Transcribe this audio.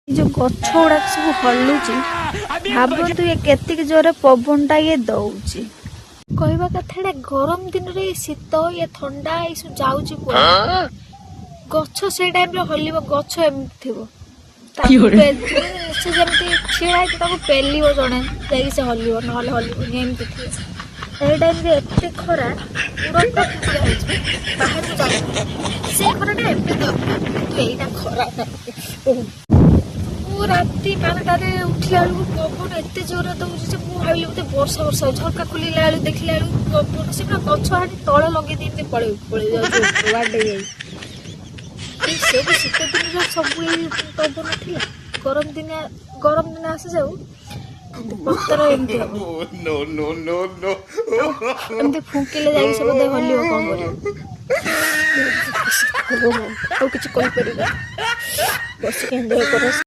जो गछ गुड़ा सब हलुची भावतु ये केतिक जोरे पवनटा ये दौची कहवा कथा गरम दिन रे शीत ये थंडा ये सब जाऊची गछ से टाइम रे हलिबो गछ एमती थिबो से जमती छिड़ा ताको पेलिबो जणे जाई से हलिबो नहले हलिबो एमती थिबो ए टाइम रे एते खरा तुरंत फुटिया होई बाहर को जाय से खराटा एमती तो एटा खरा राति 12टारे उठला बेलू पवन एत जोर दौर भाई बोलते वर्षा वर्षा झरका खोलला बेलू देखला बेलू पवन से पूरा गछ हाड़ी तले लगे दी पड़े पड़े जाए सब शीत दिन सब पवन थिला गरम दिन आसी जाऊ पत्तर एमती एमती फुंकिले जाई सब बोधे हलियो कौन कर किसी कही पार बस के